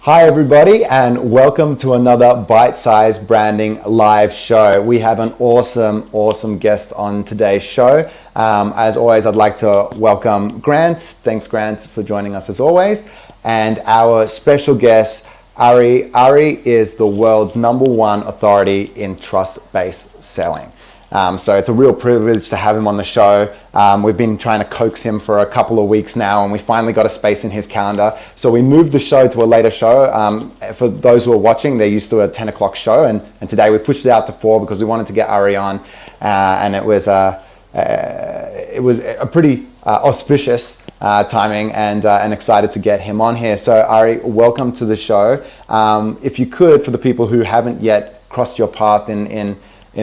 Hi, everybody, and welcome to another Bite-Size Branding live show. We have an awesome guest on today's show. As always, I'd like to welcome Grant. Thanks, Grant, for joining us as always. And our special guest, Ari. Ari is the world's #1 authority in trust-based selling. So it's a real privilege to have him on the show. We've been trying to coax him for a couple of weeks now, and we finally got a space in his calendar. So we moved the show to a later show. For those who are watching, they're used to a 10 o'clock show, and today we pushed it out to 4 because we wanted to get Ari on, and it was a pretty auspicious timing, and excited to get him on here. So Ari, welcome to the show. If you could, for the people who haven't yet crossed your path in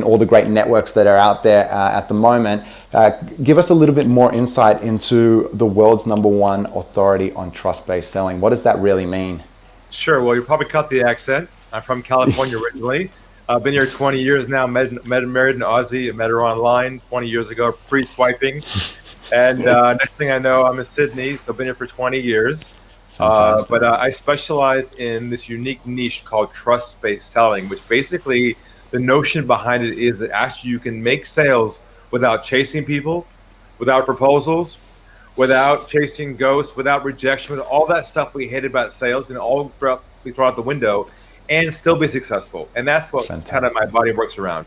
all the great networks that are out there at the moment, give us a little bit more insight into the world's #1 authority on trust-based selling. What does that really mean? Sure. Well, you probably caught the accent. I'm from California originally. I've been here 20 years now. Married an Aussie. I met her online 20 years ago, pre-swiping. And next thing I know, I'm in Sydney, so I've been here for 20 years. But I specialize in this unique niche called trust-based selling, which basically the notion behind it is that actually you can make sales without chasing people, without proposals, without chasing ghosts, without rejection, with all that stuff we hate about sales, and we throw out the window and still be successful. And that's what kind of my body works around.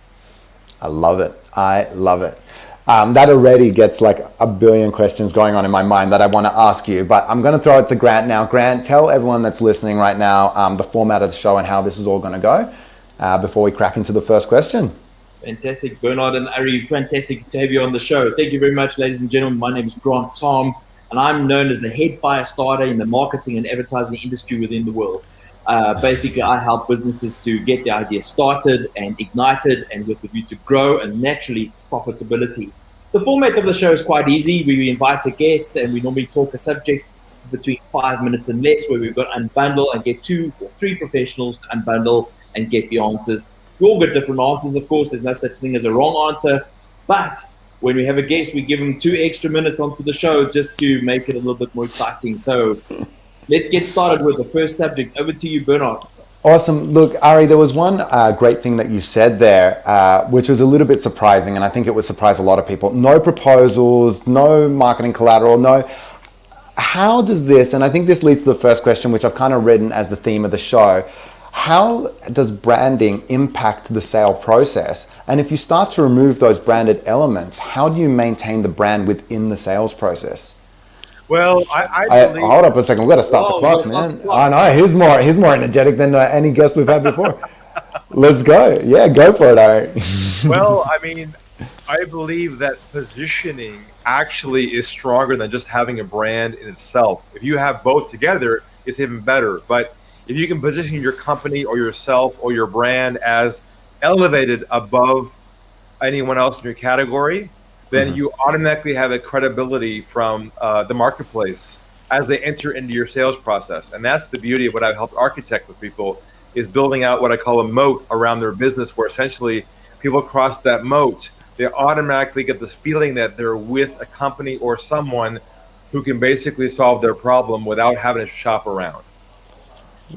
I love it. That already gets like a billion questions going on in my mind that I want to ask you, but I'm going to throw it to Grant now. Grant, tell everyone that's listening right now the format of the show and how this is all going to go. Before we crack into the first question. Fantastic, Bernard and Ari, fantastic to have you on the show. Thank you very much, ladies and gentlemen. My name is Grant Tom, and I'm known as the head fire starter in the marketing and advertising industry within the world. Basically, I help businesses to get their ideas started and ignited, and with the view to grow and naturally profitability. The format of the show is quite easy. We invite a guest, and we normally talk a subject between 5 minutes and less, where we've got to unbundle and get 2 or 3 professionals to unbundle and get the answers. We all get different answers, of course. There's no such thing as a wrong answer. But when we have a guest, we give them 2 extra minutes onto the show just to make it a little bit more exciting. So let's get started with the first subject. Over to you, Bernard. Awesome. Look, Ari, there was one great thing that you said there, which was a little bit surprising, and I think it would surprise a lot of people. No proposals, no marketing collateral, no. How does this, and I think this leads to the first question, which I've kind of written as the theme of the show, how does branding impact the sale process? And if you start to remove those branded elements, how do you maintain the brand within the sales process? Well, I believe... Hold up a second. We've got to start the clock, man. I know. He's more energetic than any guest we've had before. Let's go. Yeah, go for it, Ari. Well, I mean, I believe that positioning actually is stronger than just having a brand in itself. If you have both together, it's even better. But if you can position your company or yourself or your brand as elevated above anyone else in your category, then you automatically have a credibility from the marketplace as they enter into your sales process. And that's the beauty of what I've helped architect with people, is building out what I call a moat around their business, where essentially people cross that moat, they automatically get this feeling that they're with a company or someone who can basically solve their problem without having to shop around.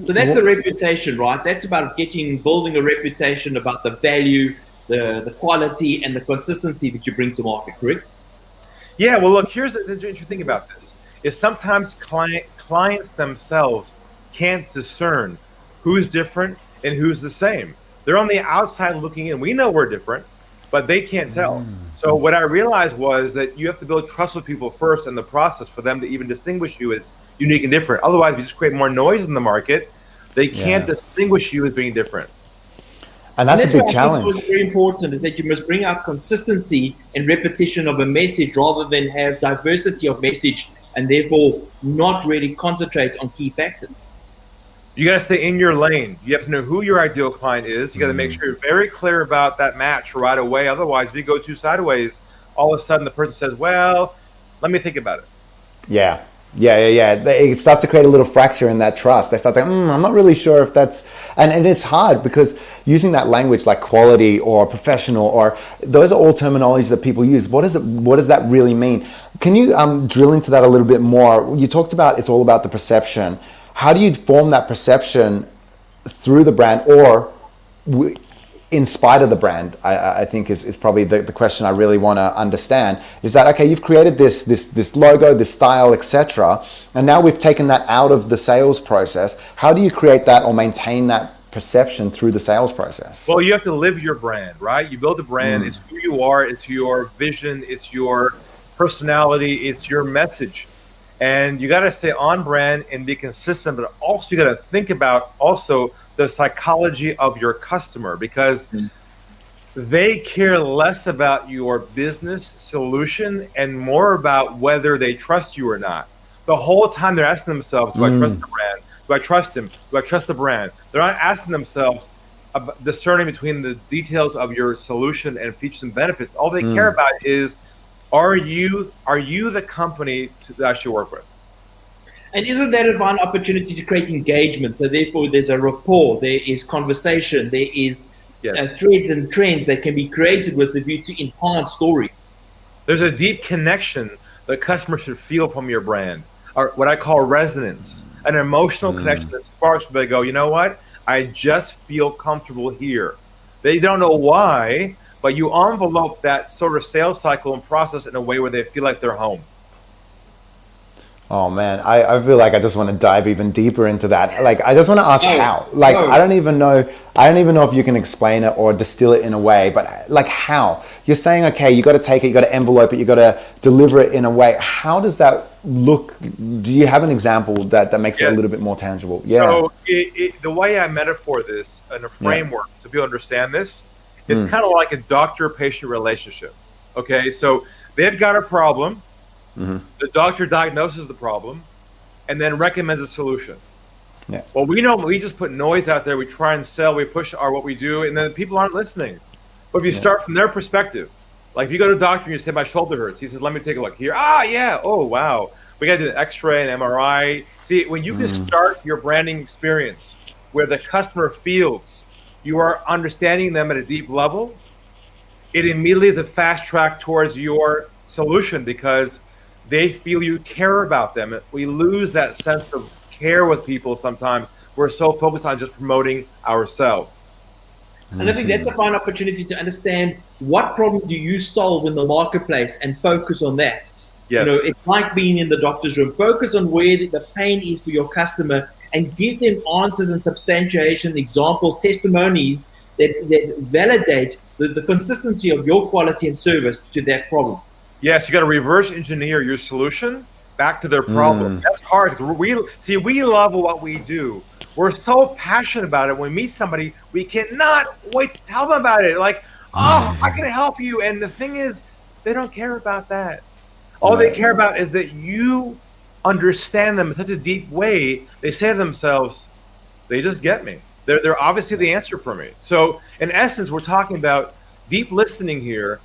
So that's the reputation, right? That's about building a reputation about the value, the quality, and the consistency that you bring to market, correct? Yeah, well, look, here's the interesting thing about this, is sometimes clients themselves can't discern who's different and who's the same. They're on the outside looking in. We know we're different, but they can't tell. So what I realized was that you have to build trust with people first in the process for them to even distinguish you as unique and different. Otherwise, we just create more noise in the market. They can't distinguish you as being different. And that's a big challenge. What's very important is that you must bring out consistency and repetition of a message rather than have diversity of message, and therefore not really concentrate on key factors. You got to stay in your lane. You have to know who your ideal client is. You got to make sure you're very clear about that match right away. Otherwise, if you go too sideways, all of a sudden the person says, well, let me think about it. Yeah. It starts to create a little fracture in that trust. They start saying, I'm not really sure if that's, and it's hard because using that language like quality or professional, or those are all terminology that people use. What does that really mean? Can you drill into that a little bit more? You talked about it's all about the perception. how do you form that perception through the brand or in spite of the brand? I think is probably the question I really want to understand. Is that, okay, you've created this logo, this style, etc., and now we've taken that out of the sales process. How do you create that or maintain that perception through the sales process? Well, you have to live your brand, right? You build a brand. It's who you are. It's your vision. It's your personality. It's your message. And you got to stay on brand and be consistent, but also you got to think about also the psychology of your customer, because they care less about your business solution and more about whether they trust you or not. The whole time they're asking themselves, do I trust the brand? Do I trust him? Do I trust the brand? They're not asking themselves, discerning between the details of your solution and features and benefits. All they care about is, are you the company that I should work with? And isn't that a fine opportunity to create engagement? So therefore, there's a rapport, there is conversation, there is threads and trends that can be created with the view to enhance stories. There's a deep connection that customers should feel from your brand, or what I call resonance, an emotional connection that sparks where they go, you know what? I just feel comfortable here. They don't know why, but you envelope that sort of sales cycle and process in a way where they feel like they're home. Oh man, I feel like I just want to dive even deeper into that. Like, I just want to ask how. Like, I don't even know if you can explain it or distill it in a way, but like, how? You're saying, okay, you got to take it, you got to envelope it, you got to deliver it in a way. How does that look? Do you have an example that makes it a little bit more tangible? Yeah. So the way I metaphor this in a framework, so people understand this, it's kind of like a doctor-patient relationship. Okay, so they've got a problem. The doctor diagnoses the problem and then recommends a solution. Yeah. Well, we know we just put noise out there. We try and sell. We push what we do, and then people aren't listening. But if you start from their perspective, like if you go to a doctor and you say, my shoulder hurts. He says, let me take a look here. Ah, yeah. Oh, wow. We got to do an x-ray and MRI. See, when you can start your branding experience where the customer feels you are understanding them at a deep level, it immediately is a fast track towards your solution because they feel you care about them. We lose that sense of care with people sometimes. We're so focused on just promoting ourselves. And I think that's a fine opportunity to understand what problem do you solve in the marketplace and focus on that. Yes. You know, it's like being in the doctor's room. Focus on where the pain is for your customer and give them answers and substantiation, examples, testimonies that validate the consistency of your quality and service to that problem. Yes, you got to reverse engineer your solution back to their problem. That's hard because we love what we do. We're so passionate about it. When we meet somebody, we cannot wait to tell them about it. Like, oh, I can help you. And the thing is, they don't care about that. All they care about is that you understand them in such a deep way. They say to themselves, they just get me. They're obviously the answer for me. So in essence, we're talking about deep listening here,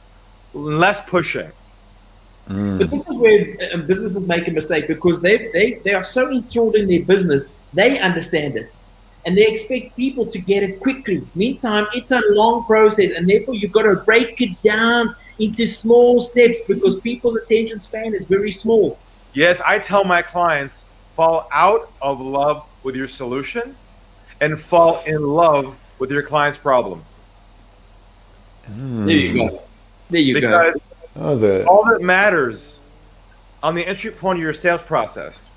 less pushing. But this is where businesses make a mistake because they are so enthralled in their business, they understand it. And they expect people to get it quickly. Meantime, it's a long process, and therefore you've got to break it down into small steps because people's attention span is very small. Yes, I tell my clients, fall out of love with your solution and fall in love with your client's problems. There you go. There you go. Because all that matters on the entry point of your sales process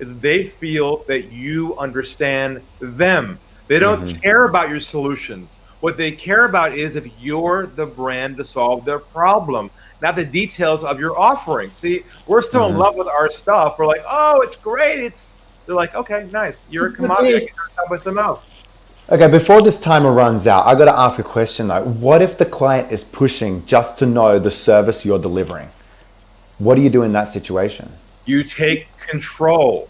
is they feel that you understand them. They don't care about your solutions. What they care about is if you're the brand to solve their problem, not the details of your offering. See, we're so in love with our stuff. We're like, oh, it's great. They're like, okay, nice. You're a commodity. With some else. Okay, before this timer runs out, I got to ask a question though. What if the client is pushing just to know the service you're delivering? What do you do in that situation? You take control.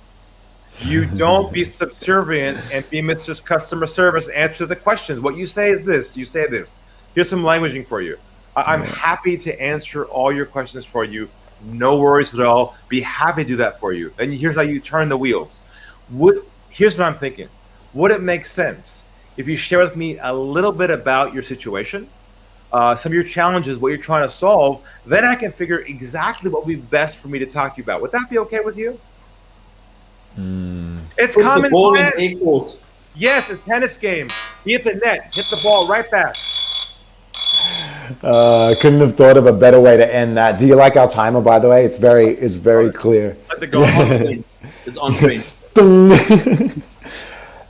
You don't be subservient and be Mr. Customer Service. Answer the questions. What you say is this. You say this. Here's some languaging for you. I'm happy to answer all your questions for you. No worries at all. Be happy to do that for you. And here's how you turn the wheels. Here's what I'm thinking. Would it make sense if you share with me a little bit about your situation, some of your challenges, what you're trying to solve? Then I can figure exactly what would be best for me to talk to you about. Would that be okay with you? It's Put the common ball in sense. their court. Yes, a tennis game. Hit the net, hit the ball right back. Couldn't have thought of a better way to end that. Do you like our timer, by the way? It's very clear. Let the go. It's on screen.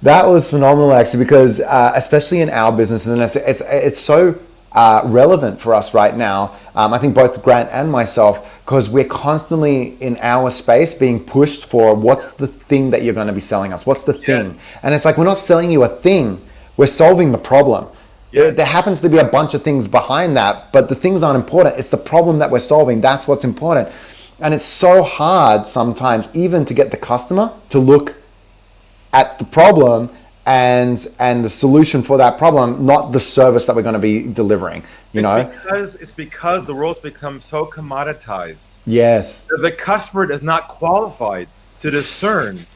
That was phenomenal, actually, because especially in our business, and it's so relevant for us right now. I think both Grant and myself, because we're constantly in our space being pushed for what's the thing that you're going to be selling us? What's the thing? Yes. And it's like, we're not selling you a thing. We're solving the problem. Yes. There happens to be a bunch of things behind that, but the things aren't important. It's the problem that we're solving. That's what's important. And it's so hard sometimes even to get the customer to look at the problem and the solution for that problem, not the service that we're going to be delivering. It's because the world's become so commoditized. Yes. The customer is not qualified to discern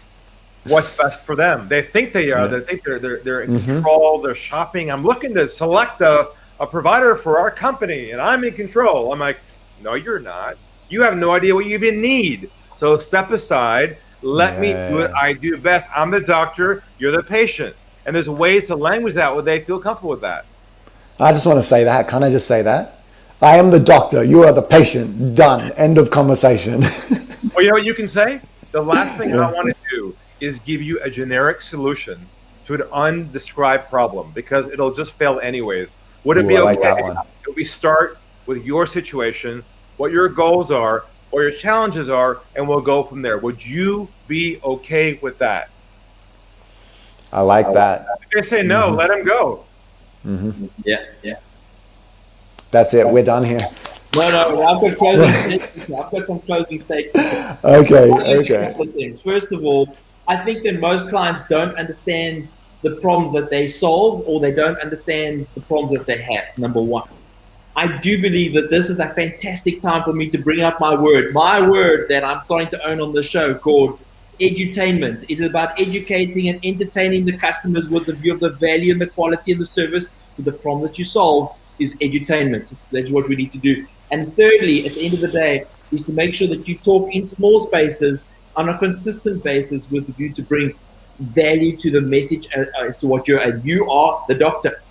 what's best for them. They think they are. They think they're in control. They're shopping. I'm looking to select a provider for our company, and I'm in control. I'm like, no, you're not. You have no idea what you even need. So step aside. Let me do what I do best. I'm the doctor. You're the patient. And there's ways to language that where they feel comfortable with that. I just want to say that. Can I just say that? I am the doctor. You are the patient. Done. End of conversation. Well, you know what you can say? The last thing I want to do is give you a generic solution to an undescribed problem because it'll just fail anyways. Would it be I okay like that one. if we start with your situation, what your goals are, or your challenges are, and we'll go from there? Would you be okay with that? I like that. If they say no, let them go. Yeah. That's it. We're done here. No, I've got closing statements. I've got some closing statements. Okay. A couple of things. First of all, I think that most clients don't understand the problems that they solve, or they don't understand the problems that they have, number one. I do believe that this is a fantastic time for me to bring up my word that I'm starting to own on the show, called edutainment. It is about educating and entertaining the customers with the view of the value and the quality of the service. With the problem that you solve is edutainment. That's what we need to do. And thirdly, at the end of the day, is to make sure that you talk in small spaces on a consistent basis with the view to bring value to the message as to what you are the doctor.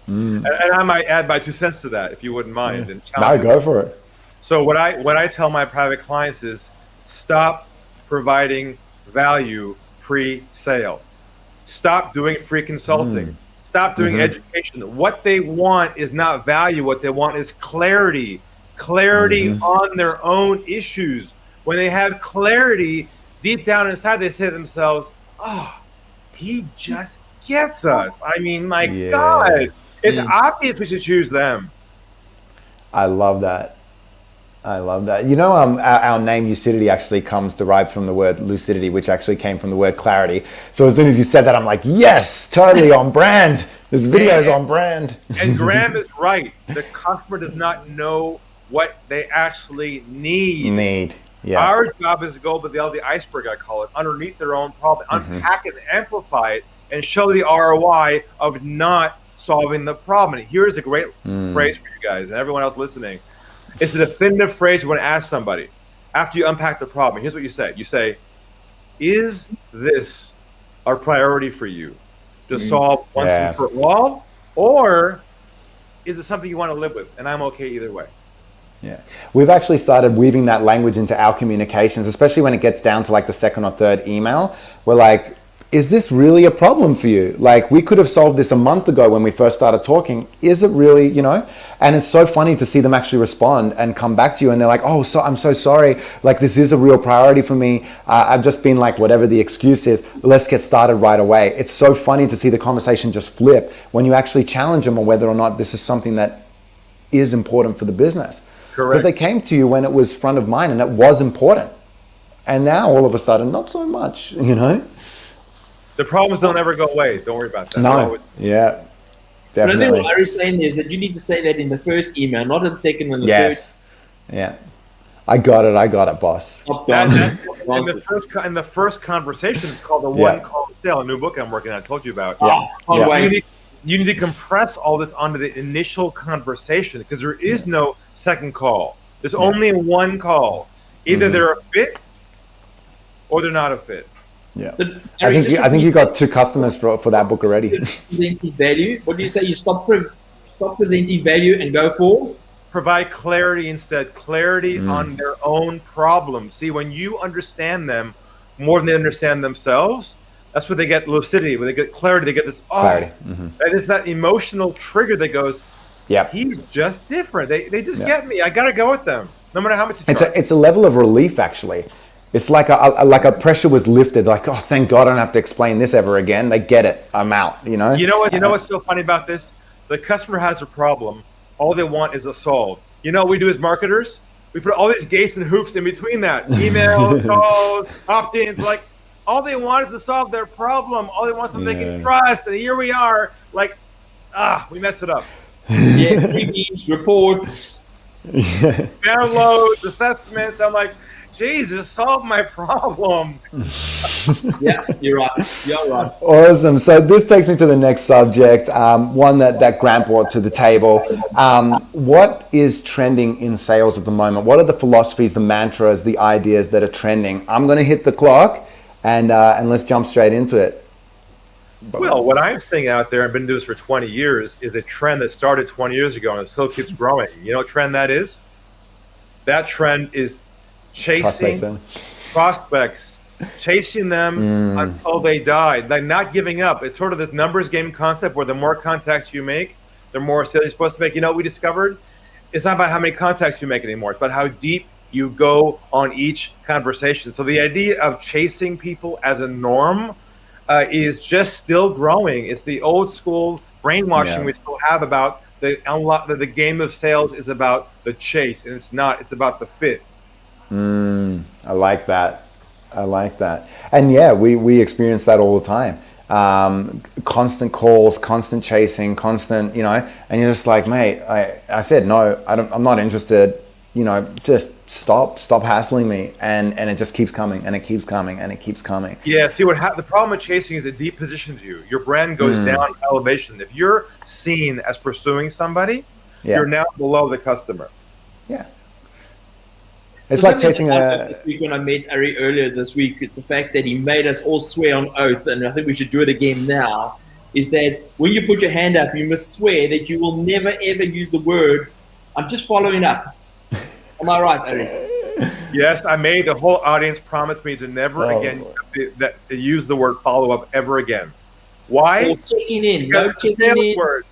And I might add my 2 cents to that, if you wouldn't mind. And No, go for it. So what I tell my private clients is stop providing value pre-sale. Stop doing free consulting. Stop doing education. What they want is not value. What they want is clarity. Clarity on their own issues. When they have clarity, deep down inside, they say to themselves, oh, he just gets us. I mean, my God. It's obvious we should choose them. I love that. You know, our name Lucidity actually comes derived from the word lucidity, which actually came from the word clarity. So as soon as you said that, I'm like, yes, totally on brand. This video is on brand. And Graham is right. The customer does not know what they actually need. Yeah. Our job is to go below the iceberg, I call it, underneath their own problem, unpack it, amplify it, and show the ROI of not solving the problem. And here's a great phrase for you guys and everyone else listening. It's a definitive phrase you want to ask somebody after you unpack the problem. Here's what you say. You say, is this a priority for you to solve once and for all? Or is it something you want to live with? And I'm okay either way. Yeah. We've actually started weaving that language into our communications, especially when it gets down to like the second or third email. We're like, is this really a problem for you? Like, we could have solved this a month ago when we first started talking. Is it really, And it's so funny to see them actually respond and come back to you. And they're like, oh, I'm so sorry. Like, this is a real priority for me. I've just been like, whatever the excuse is, let's get started right away. It's so funny to see the conversation just flip when you actually challenge them on whether or not this is something that is important for the business. Correct. Because they came to you when it was front of mind and it was important. And now all of a sudden, not so much, The problems don't ever go away. Don't worry about that. No. Yeah. Definitely. But I think what Ari's saying is that you need to say that in the first email, not in the second and the third. Yeah. I got it, boss. In the first conversation, it's called the one call sale, a new book I'm working on, I told you about. You need to compress all this onto the initial conversation because there is no second call. There's only one call. Either they're a fit or they're not a fit. Yeah. But, I Ari, think you got 2 customers for that book already. presenting value. What do you say? You stop presenting value and go for? Provide clarity instead, clarity on their own problems. See, when you understand them more than they understand themselves, that's where they get lucidity, when they get clarity, they get this, Clarity. and it's that emotional trigger that goes, Yeah. he's just different. They just get me. I got to go with them, no matter how much It's a level of relief, actually. It's like a pressure was lifted. Like, oh, thank God, I don't have to explain this ever again. They get it. I'm out. You know. You know what? You know what's so funny about this? The customer has a problem. All they want is a solve. You know what we do as marketers? We put all these gates and hoops in between that. Emails, calls, opt-ins. Like, all they want is to solve their problem. All they want is something they can trust. And here we are, like, we messed it up. Yeah, freebies, reports, downloads, assessments. I'm like, Jesus, solve my problem. Yeah, you're right. You're right. Awesome. So this takes me to the next subject, one that Grant brought to the table. What is trending in sales at the moment? What are the philosophies, the mantras, the ideas that are trending? I'm going to hit the clock and let's jump straight into it. Well, what I'm seeing out there, I've been doing this for 20 years, is a trend that started 20 years ago and it still keeps growing. You know what trend that is? That trend is chasing prospects, chasing them until they die, like not giving up. It's sort of this numbers game concept where the more contacts you make, the more sales you're supposed to make. You know what we discovered? It's not about how many contacts you make anymore. It's about how deep you go on each conversation. So the idea of chasing people as a norm is just still growing. It's the old school brainwashing we still have about the game of sales is about the chase, and it's not. It's about the fit. I like that. And yeah, we experience that all the time. Constant calls, constant chasing, constant, and you're just like, mate, I said, no, I'm not interested, just stop hassling me. And it just keeps coming and it keeps coming and it keeps coming. Yeah. See the problem with chasing is it deep positions you. Your brand goes down elevation. If you're seen as pursuing somebody, you're now below the customer. Yeah. It's like chasing this week when I met Ari earlier this week, it's the fact that he made us all swear on oath, and I think we should do it again now, is that when you put your hand up, you must swear that you will never, ever use the word, I'm just following up. Am I right, Ari? Yes, I made the whole audience promise me to never again use the word follow-up ever again. Why? Or checking in. No checking in. Word.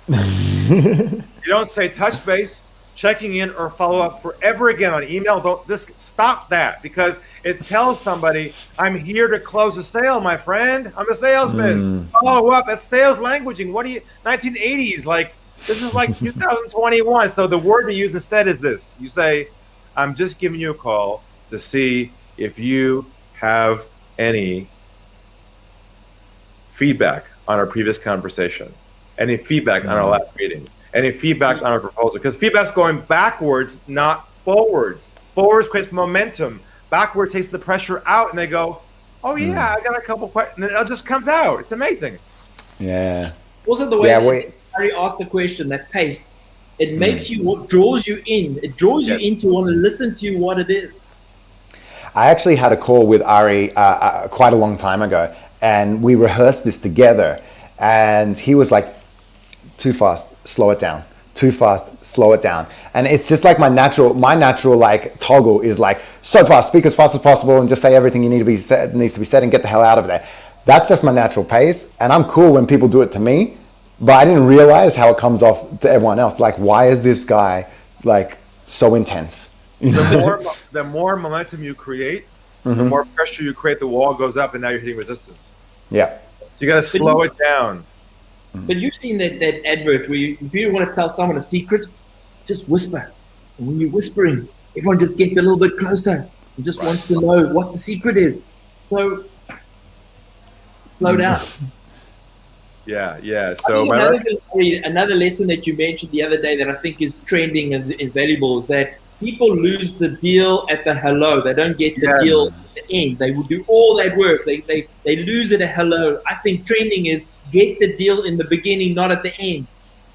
You don't say touch base, checking in, or follow up forever again on email. Don't just stop that, because it tells somebody, I'm here to close a sale, my friend. I'm a salesman. Follow up. That's sales languaging. What are you, 1980s? Like, this is like 2021. So the word to use instead is this. You say, I'm just giving you a call to see if you have any feedback on our previous conversation, any feedback on our last meeting, any feedback on our proposal, because feedback's going backwards, not forwards. Forwards creates momentum. Backwards takes the pressure out, and they go, oh yeah, I got a couple questions, and it just comes out. It's amazing. Yeah. Also the way that Ari asked the question, that pace, it makes you, draws you in. It draws you in to want to listen to what it is. I actually had a call with Ari quite a long time ago, and we rehearsed this together, and he was like, too fast, slow it down. Too fast, slow it down. And it's just like my natural like toggle is like, so fast, speak as fast as possible and just say everything needs to be said and get the hell out of there. That's just my natural pace. And I'm cool when people do it to me, but I didn't realize how it comes off to everyone else. Like, why is this guy like so intense? The more momentum you create, the more pressure you create, the wall goes up, and now you're hitting resistance. Yeah. So you got to slow it down. But you've seen that advert where if you want to tell someone a secret, just whisper. And when you're whispering, everyone just gets a little bit closer and just wants to know what the secret is. So slow down. Yeah. So another lesson that you mentioned the other day that I think is trending and is valuable is that people lose the deal at the hello. They don't get the deal at the end. They will do all that work. They lose it at hello. I think trending is get the deal in the beginning, not at the end.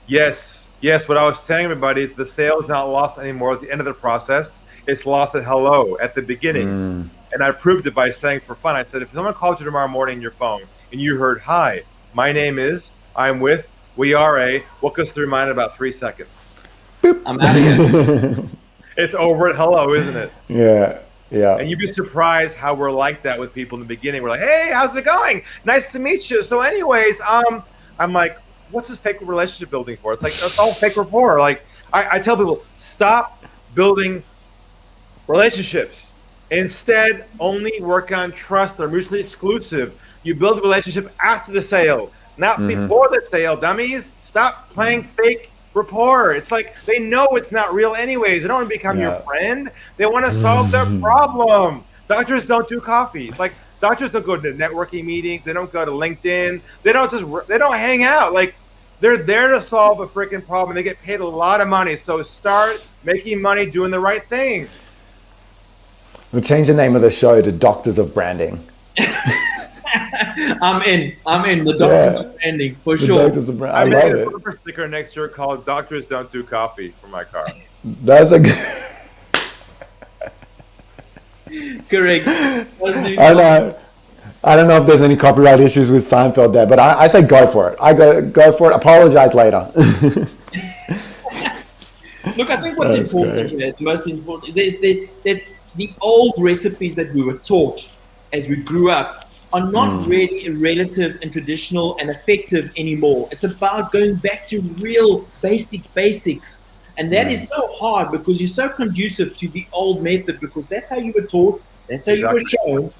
Yes. What I was telling everybody is the sale is not lost anymore at the end of the process. It's lost at hello at the beginning. And I proved it by saying for fun, I said, if someone called you tomorrow morning on your phone and you heard, hi, my name is, I'm with, we are a, what goes through your mind in about 3 seconds? I'm out of here. It's over at hello, isn't it? Yeah. Yeah. And you'd be surprised how we're like that with people in the beginning. We're like, hey, how's it going? Nice to meet you. So anyways, I'm like, what's this fake relationship building for? It's like, it's all fake rapport. Like I tell people, stop building relationships. Instead, only work on trust. They're mutually exclusive. You build a relationship after the sale, not before the sale, dummies. Stop playing fake rapport. It's like they know it's not real anyways. They don't want to become your friend. They want to solve their problem. Doctors don't do coffee. Like doctors don't go to networking meetings. They don't go to LinkedIn. They don't hang out. Like they're there to solve a freaking problem. They get paid a lot of money. So start making money doing the right thing. We'll change the name of the show to Doctors of Branding. I'm in. The Doctors of Branding for sure. I made a bumper sticker next year called "Doctors Don't Do Coffee" for my car. That's a good. Correct. I don't know if there's any copyright issues with Seinfeld there, but I say go for it. I go for it. Apologize later. Look, I think what's important here, the most important, that the old recipes that we were taught as we grew up are not really relative and traditional and effective anymore. It's about going back to real basics. And that is so hard because you're so conducive to the old method because that's how you were taught, that's how you were shown.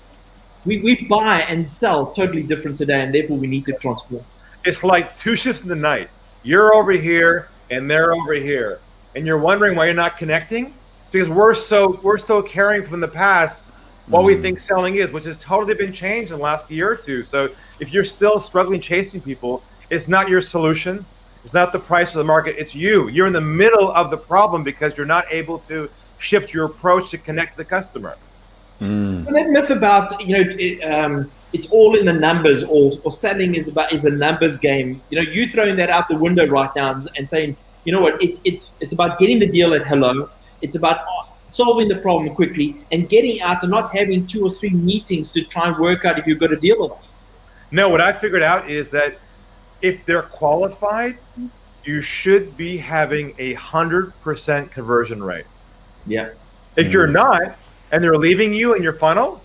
We buy and sell totally different today, and therefore we need to transform. It's like two shifts in the night. You're over here and they're over here. And you're wondering why you're not connecting? It's because we're so carrying from the past what we think selling is, which has totally been changed in the last year or two. So if you're still struggling chasing people, it's not your solution. It's not the price of the market. It's you. You're in the middle of the problem because you're not able to shift your approach to connect the customer. So that myth about, it's all in the numbers or selling is a numbers game. You throwing that out the window right now and saying, you know what, it's about getting the deal at hello. It's about solving the problem quickly and getting out and not having 2 or 3 meetings to try and work out if you've got a deal or not. No, what I figured out is that if they're qualified, you should be having 100% conversion rate. Yeah. If you're not, and they're leaving you in your funnel,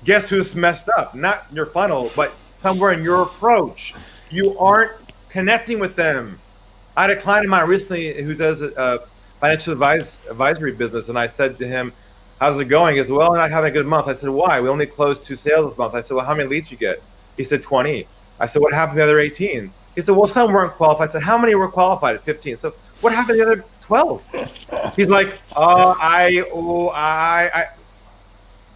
guess who's messed up? Not your funnel, but somewhere in your approach. You aren't connecting with them. I had a client of mine recently who does a financial advisory business, and I said to him, how's it going? He goes, well, I'm not having a good month. I said, why? We only closed 2 sales this month. I said, well, how many leads you get? He said, 20. I said, what happened to the other 18? He said, well, some weren't qualified. I said, how many were qualified at 15? So what happened to the other 12? He's like,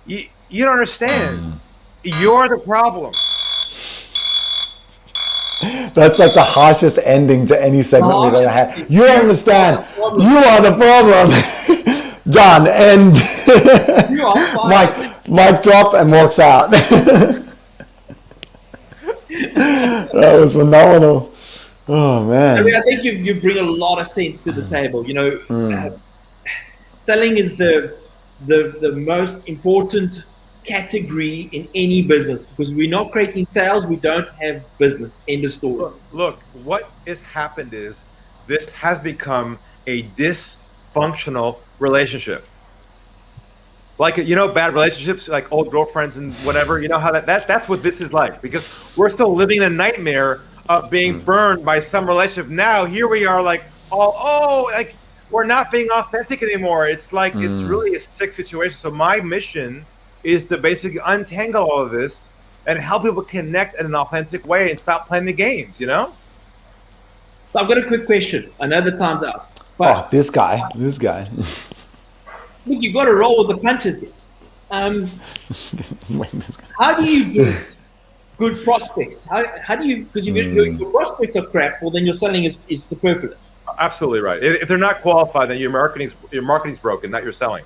you don't understand. You're the problem. That's like the harshest ending to any segment we've ever had. You don't understand. You are the problem. Done. End. Mic drop and walks out. That was phenomenal. Oh man. I mean, I think you bring a lot of sense to the table. Selling is the most important category in any business because we're not creating sales, we don't have business. End of story. Look, what has happened is this has become a dysfunctional relationship. Like, bad relationships, like old girlfriends and whatever, how that's what this is like, because we're still living in a nightmare of being burned by some relationship. Now, here we are like, like we're not being authentic anymore. It's like, it's really a sick situation. So my mission is to basically untangle all of this and help people connect in an authentic way and stop playing the games, So I've got a quick question. I know the time's out. But this guy. Look, you got to roll with the punches here. How do you get good prospects? How do you, because your prospects are crap, well then your selling is superfluous. Absolutely right. If they're not qualified, then your marketing's broken, not your selling.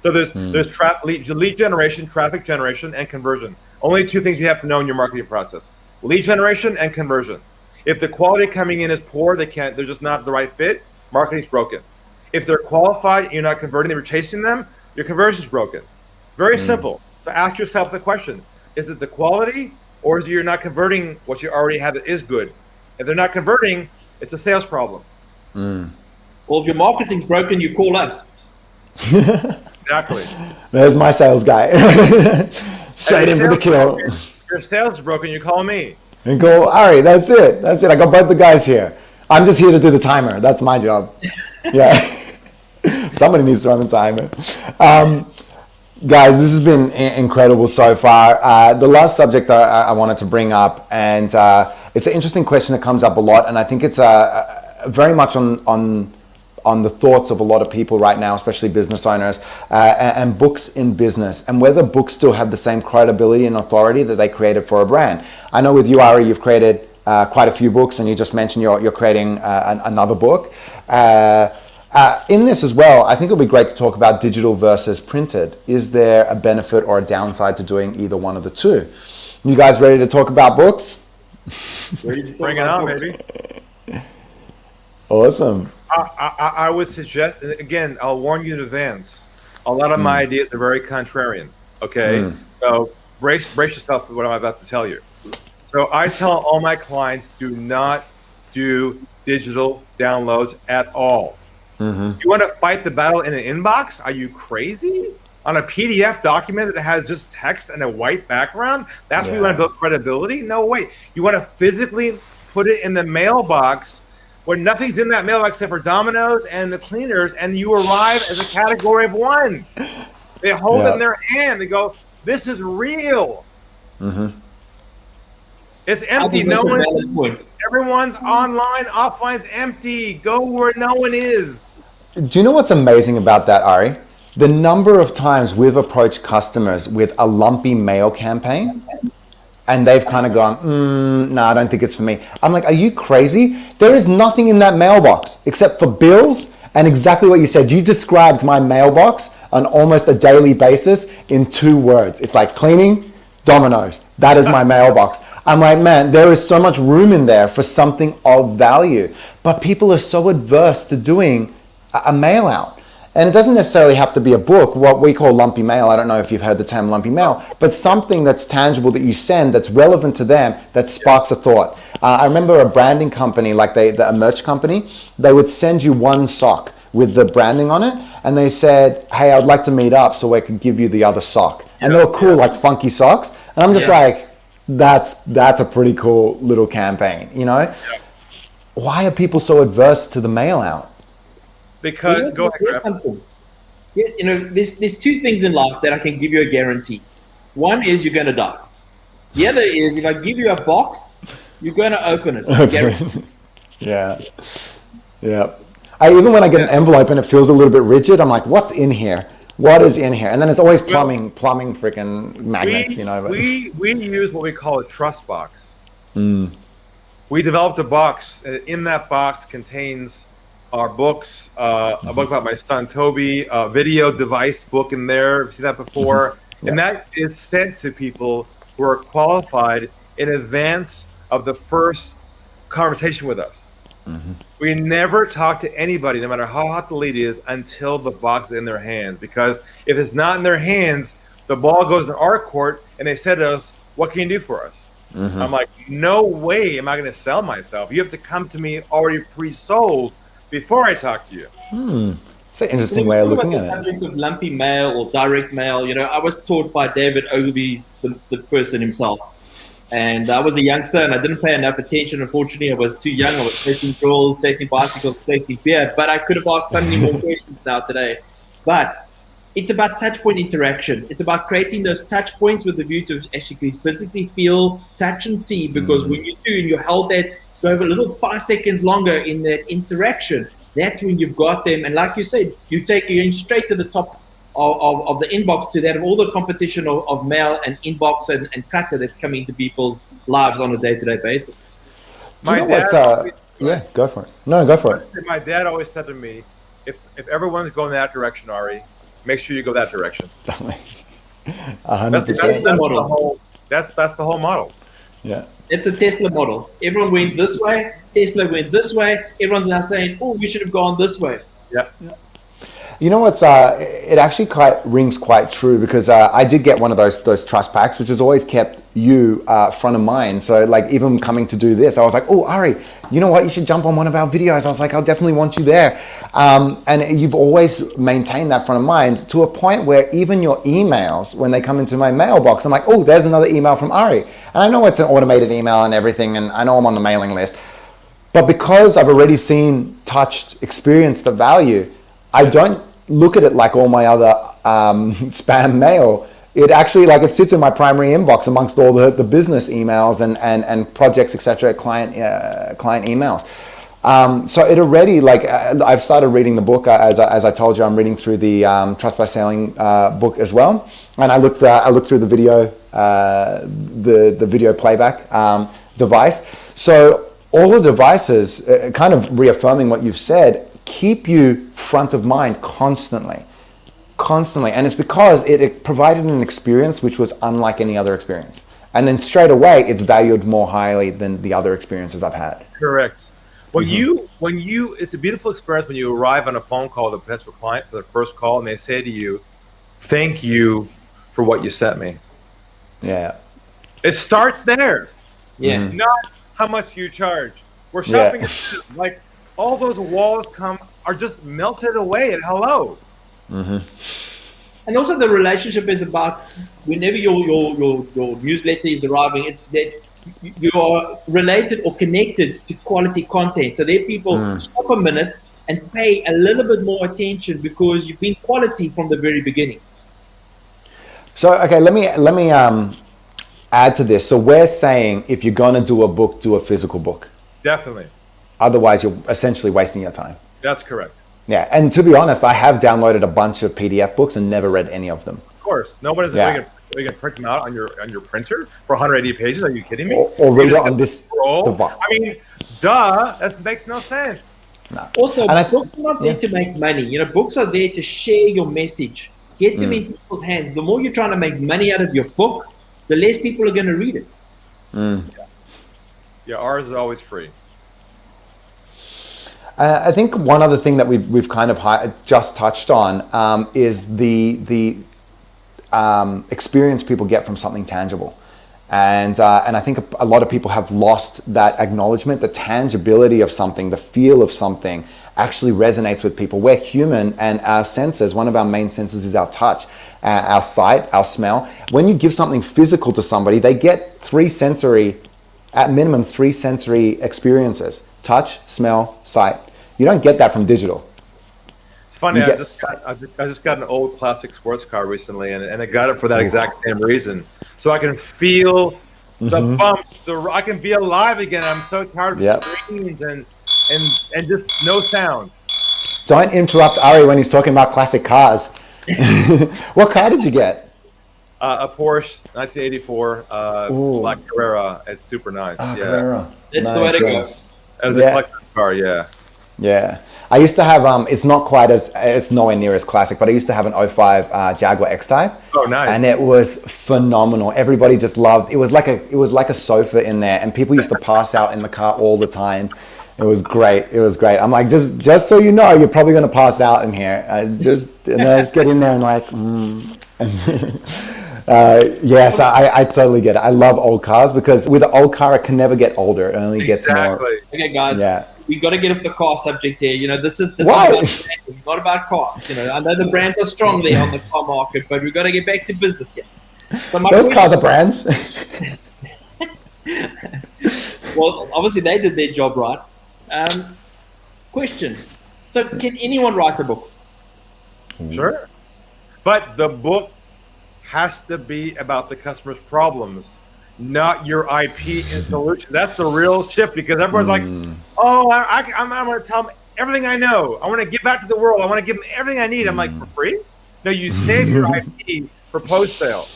So there's lead generation, traffic generation, and conversion. Only 2 things you have to know in your marketing process: lead generation and conversion. If the quality coming in is poor, they're just not the right fit, marketing's broken. If they're qualified and you're not converting, you're chasing them, your conversion's broken. Very simple. So ask yourself the question: is it the quality, or is it you're not converting what you already have that is good? If they're not converting, it's a sales problem. Well, if your marketing's broken, you call us. Exactly. There's my sales guy. Straight in for the kill. Your sales is broken, you call me. And go, Ari, that's it. That's it. I got both the guys here. I'm just here to do the timer. That's my job. Yeah. Somebody needs to run the timer. Guys, this has been incredible so far. The last subject I wanted to bring up, and it's an interesting question that comes up a lot, and I think it's very much on the thoughts of a lot of people right now, especially business owners, and books in business, and whether books still have the same credibility and authority that they created for a brand. I know with you, Ari, you've created quite a few books, and you just mentioned you're creating another book. In this as well, I think it'll be great to talk about digital versus printed. Is there a benefit or a downside to doing either one of the two? You guys ready to talk about books? Bring it on, baby. Awesome. I would suggest, and again, I'll warn you in advance, a lot of my ideas are very contrarian, okay? So brace yourself for what I'm about to tell you. So I tell all my clients, do not do digital downloads at all. You want to fight the battle in an inbox? Are you crazy? On a PDF document that has just text and a white background? That's where you want to build credibility? No way. You want to physically put it in the mailbox where nothing's in that mailbox except for Domino's and the cleaners, and you arrive as a category of one. They hold it in their hand. They go, this is real. It's empty. No one. Everyone's online. Offline's empty. Go where no one is. Do you know what's amazing about that, Ari? The number of times we've approached customers with a lumpy mail campaign, and they've kind of gone, no, I don't think it's for me. I'm like, are you crazy? There is nothing in that mailbox except for bills, and exactly what you said. You described my mailbox on almost a daily basis in 2 words. It's like cleaning, Domino's. That is my mailbox. I'm like, man, there is so much room in there for something of value. But people are so adverse to doing a mail out. And it doesn't necessarily have to be a book, what we call lumpy mail. I don't know if you've heard the term lumpy mail, but something that's tangible that you send that's relevant to them, that sparks a thought. I remember a branding company, like a merch company, they would send you one sock with the branding on it, and they said, hey, I would like to meet up so I could give you the other sock. And they were cool, like funky socks. And I'm just like, that's a pretty cool little campaign, you know? Why are people so adverse to the mail out? Because there's something. You know, there's 2 things in life that I can give you a guarantee. One is you're going to die. The other is if I give you a box, you're going to open it. Yeah. Even when I get an envelope and it feels a little bit rigid, I'm like, what's in here? What is in here? And then it's always plumbing freaking magnets, you know. We use what we call a trust box. We developed a box. In that box contains our books, a book about my son Toby, a video device book in there. You've seen that before. And that is sent to people who are qualified in advance of the first conversation with us. We never talk to anybody, no matter how hot the lead is, until the box is in their hands. Because if it's not in their hands, the ball goes in our court, and they said to us, what can you do for us? I'm like, no way am I going to sell myself. You have to come to me already pre-sold before I talk to you. It's an interesting way of looking at it. The subject of lumpy mail or direct mail, you know, I was taught by David Ogilvy, the person himself. And I was a youngster and I didn't pay enough attention. Unfortunately, I was too young. I was chasing girls, chasing bicycles, chasing beer. But I could have asked so many more questions now today. But it's about touch point interaction. It's about creating those touch points with the view to actually physically feel, touch, and see. Because when you do, and you hold that, go over a little 5 seconds longer in that interaction, that's when you've got them. And like you said, you're in straight to the top of the inbox, to that of all the competition of mail and inbox and clutter that's coming into people's lives on a day-to-day basis. Go for it. No, go for it. My dad always said to me, if everyone's going that direction, Ari, make sure you go that direction. 100%. That's the model. That's the whole model. Yeah. It's a Tesla model. Everyone went this way. Tesla went this way. Everyone's now saying, oh, we should have gone this way. Yeah. You know what's it actually quite rings quite true, because I did get one of those trust packs, which has always kept you front of mind. So like even coming to do this, I was like, oh Ari, you know what, you should jump on one of our videos. I was like, I'll definitely want you there. And you've always maintained that front of mind, to a point where even your emails, when they come into my mailbox, I'm like, oh, there's another email from Ari. And I know it's an automated email and everything, and I know I'm on the mailing list, but because I've already seen, touched, experienced the value, I don't look at it like all my other spam mail. It actually, like, it sits in my primary inbox amongst all the business emails and projects, etc., client emails. So it already, like, I've started reading the book. As I told you, I'm reading through the Trust by Selling book as well. And I looked through the video, the video playback device. So all the devices, kind of reaffirming what you've said, keep you front of mind constantly. And it's because it provided an experience which was unlike any other experience. And then straight away, it's valued more highly than the other experiences I've had. Correct. When you, it's a beautiful experience when you arrive on a phone call with a potential client for their first call, and they say to you, "Thank you for what you sent me." Yeah. It starts there. Yeah. Not how much you charge. We're shopping like all those walls are just melted away at hello. Mm-hmm. And also the relationship is about whenever your newsletter is arriving, that you are related or connected to quality content. So there people stop a minute and pay a little bit more attention because you've been quality from the very beginning. So, okay, let me add to this. So we're saying, if you're going to do a book, do a physical book. Definitely. Otherwise, you're essentially wasting your time. That's correct. Yeah, and to be honest, I have downloaded a bunch of PDF books and never read any of them. Of course. Nobody's going to print them out on your printer for 180 pages. Are you kidding me? Or read it on this device. I mean, duh, that makes no sense. No. Also, books are not there to make money. You know, books are there to share your message. Get them in people's hands. The more you're trying to make money out of your book, the less people are going to read it. Yeah, ours is always free. I think one other thing that we've kind of just touched on is the experience people get from something tangible, and I think a lot of people have lost that acknowledgement, the tangibility of something, the feel of something actually resonates with people. We're human, and our senses, one of our main senses is our touch, our sight, our smell. When you give something physical to somebody, they get at minimum three sensory experiences: touch, smell, sight. You don't get that from digital. It's funny. I just got an old classic sports car recently, and I got it for that exact same reason, so I can feel the bumps. I can be alive again. I'm so tired of screens and just no sound. Don't interrupt Ari when he's talking about classic cars. What car did you get? A Porsche 1984 Black Carrera. It's super nice. Carrera. That's the way to go. As a collector's car, Yeah, I used to have it's nowhere near as classic, but I used to have an 05 Jaguar X-Type. Oh, nice. And it was phenomenal. Everybody just loved it. Was like a sofa in there, and people used to pass out in the car all the time. It was great. I'm like, just so you know, you're probably going to pass out in here. Just get in there and like, yes, I totally get it. I love old cars because with an old car, it can never get older. It only gets more. Okay, guys. Yeah. We got to get off the car subject here. You know, this is Why? not about cars. You know, I know the brands are strong there on the car market, but we've got to get back to business here. So those cars are brands. Well, obviously they did their job right. Question. So can anyone write a book? Sure. But the book has to be about the customer's problems, not your IP and solution. That's the real shift, because everyone's like, oh, I'm going to tell them everything I know. I want to give back to the world. I want to give them everything I need. I'm like, for free? No, you save your IP for post-sale.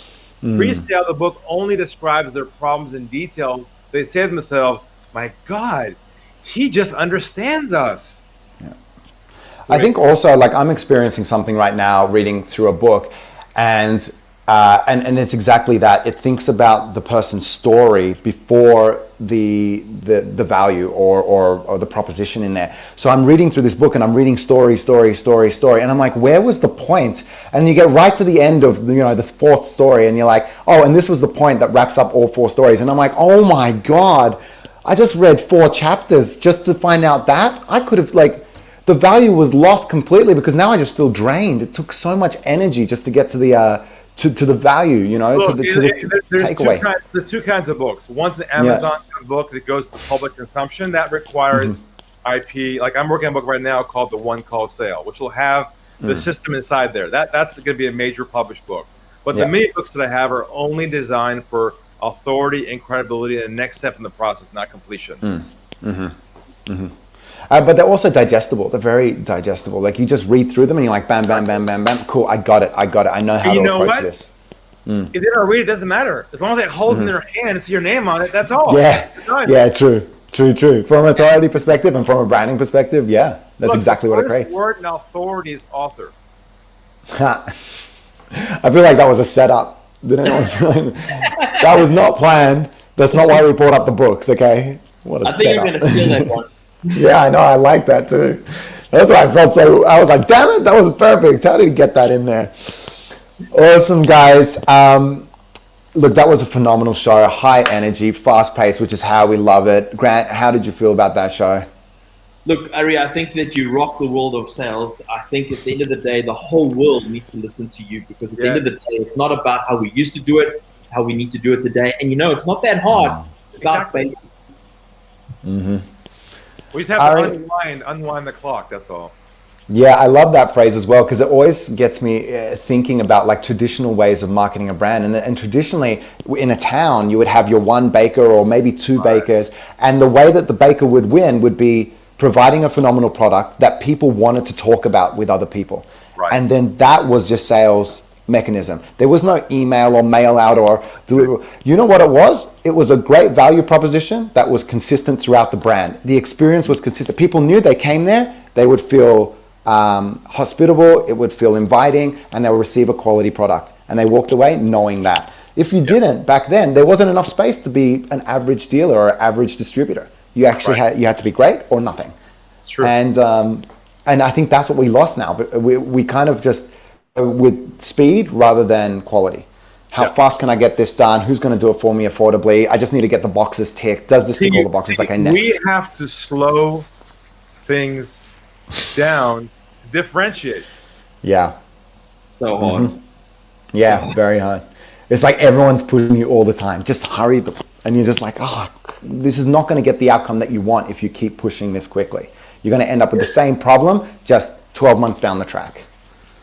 Pre-sale, the book only describes their problems in detail. They say to themselves, my God, he just understands us. Yeah. I think also, like, I'm experiencing something right now reading through a book, and And it's exactly that. It thinks about the person's story before the value or the proposition in there. So I'm reading through this book and I'm reading story, and I'm like, where was the point? And you get right to the end of the fourth story, and you're like, oh, and this was the point that wraps up all four stories. And I'm like, oh my God, I just read 4 chapters just to find out that. I could have the value was lost completely because now I just feel drained. It took so much energy just to get to the to the value, Look, to the takeaway. There's two kinds of books. One's an Amazon book that goes to public consumption that requires IP. Like I'm working on a book right now called The One Call Sale, which will have the system inside there. That's going to be a major published book. But the mini books that I have are only designed for authority and credibility and the next step in the process, not completion. But they're also digestible. They're very digestible. Like you just read through them and you're like, bam, bam, bam, bam, bam. Cool, I got it. I know how to approach this. If they don't read it, doesn't matter. As long as they hold in their hand and see your name on it, that's all. Yeah, true. From an authority perspective and from a branding perspective, that's exactly what it creates. The word in authority is author. I feel like that was a setup. Did anyone that was not planned. That's not why we brought up the books, okay? What a setup. I think you're going to steal that one. Yeah, I know. I like that too. That's why I felt so. I was like, damn it, that was perfect. How did he get that in there? Awesome, guys. Look, that was a phenomenal show. High energy, fast paced, which is how we love it. Grant, how did you feel about that show? Look, Ari, I think that you rock the world of sales. I think at the end of the day, the whole world needs to listen to you because at the end of the day, it's not about how we used to do it. It's how we need to do it today. And it's not that hard. It's about basics. We just have to unwind the clock, that's all. Yeah, I love that phrase as well because it always gets me thinking about like traditional ways of marketing a brand. And traditionally in a town, you would have your one baker or maybe 2 bakers. And the way that the baker would win would be providing a phenomenal product that people wanted to talk about with other people. Right. And then that was just sales mechanism. There was no email or mail out or deliver. You know what it was? It was a great value proposition that was consistent throughout the brand. The experience was consistent. People knew they came there, they would feel hospitable, it would feel inviting, and they would receive a quality product. And they walked away knowing that. If you didn't, back then, there wasn't enough space to be an average dealer or average distributor. You actually had to be great or nothing. It's true. And I think that's what we lost now. But we kind of just with speed rather than quality. How fast can I get this done? Who's going to do it for me affordably? I just need to get the boxes ticked. Does this tick all the boxes? Okay, next. We have to slow things down to differentiate. Yeah. So hard. Yeah, very hard. It's like everyone's pushing you all the time. Just hurry. And you're just like, oh, this is not going to get the outcome that you want if you keep pushing this quickly. You're going to end up with the same problem just 12 months down the track.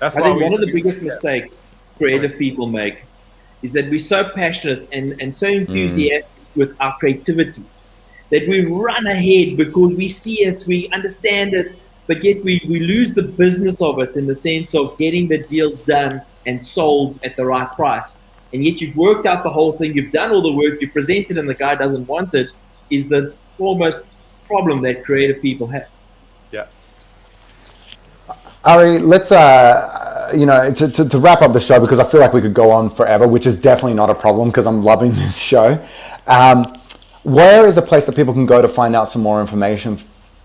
I think one of the biggest mistakes creative people make is that we're so passionate and so enthusiastic with our creativity that we run ahead because we see it, we understand it, but yet we lose the business of it in the sense of getting the deal done and sold at the right price. And yet you've worked out the whole thing, you've done all the work, you presented and the guy doesn't want it, is the foremost problem that creative people have. Yeah. Ari, let's to wrap up the show, because I feel like we could go on forever, which is definitely not a problem because I'm loving this show. Where is a place that people can go to find out some more information,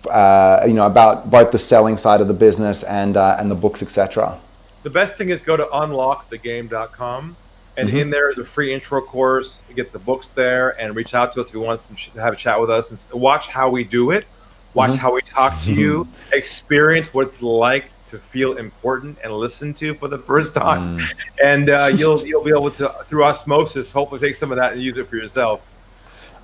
about both the selling side of the business and the books, etc.? The best thing is go to unlockthegame.com, and in there is a free intro course. You get the books there, and reach out to us if you want to have a chat with us and watch how we do it. Watch how we talk to you. Experience what it's like to feel important and listened to for the first time, and you'll be able to, through osmosis, hopefully take some of that and use it for yourself.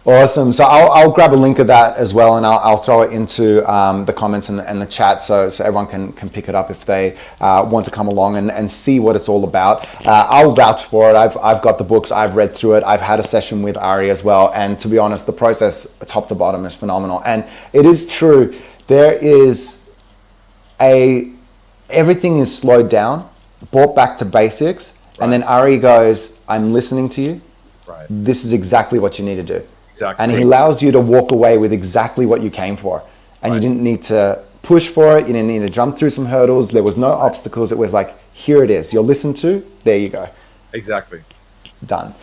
Awesome. So I'll grab a link of that as well, and I'll throw it into the comments and the chat, so everyone can pick it up if they want to come along and see what it's all about. I'll vouch for it. I've got the books. I've read through it. I've had a session with Ari as well, and to be honest, the process top to bottom is phenomenal. And it is true. There is everything is slowed down, brought back to basics, and then Ari goes, "I'm listening to you. Right. This is exactly what you need to do." Exactly. And he allows you to walk away with exactly what you came for. And you didn't need to push for it. You didn't need to jump through some hurdles. There was no obstacles. It was like, here it is. You're listened to. There you go. Exactly. Done.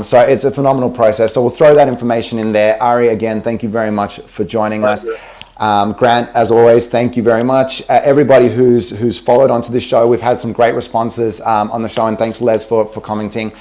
So it's a phenomenal process. So we'll throw that information in there. Ari, again, thank you very much for joining us. Grant, as always, thank you very much. Everybody who's followed onto this show, we've had some great responses on the show, and thanks, Les, for commenting.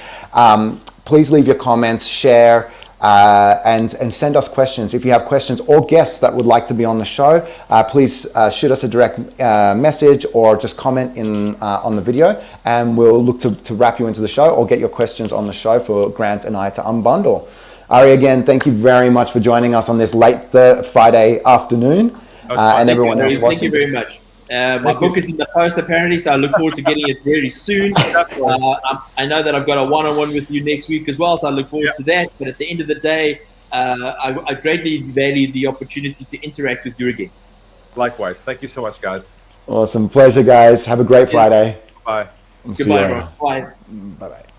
Please leave your comments, share, and send us questions. If you have questions or guests that would like to be on the show, please shoot us a direct message or just comment on the video, and we'll look to wrap you into the show or get your questions on the show for Grant and I to unbundle. Ari, again, thank you very much for joining us on this late Friday afternoon, and everyone else watching. Thank you very much. My book is in the post apparently, so I look forward to getting it very soon. I know that I've got a one-on-one with you next week as well, so I look forward to that. But at the end of the day, I greatly value the opportunity to interact with you again. Likewise. Thank you so much, guys. Awesome. Pleasure, guys. Have a great Friday. Bye. Goodbye, everyone. Bye. Bye-bye.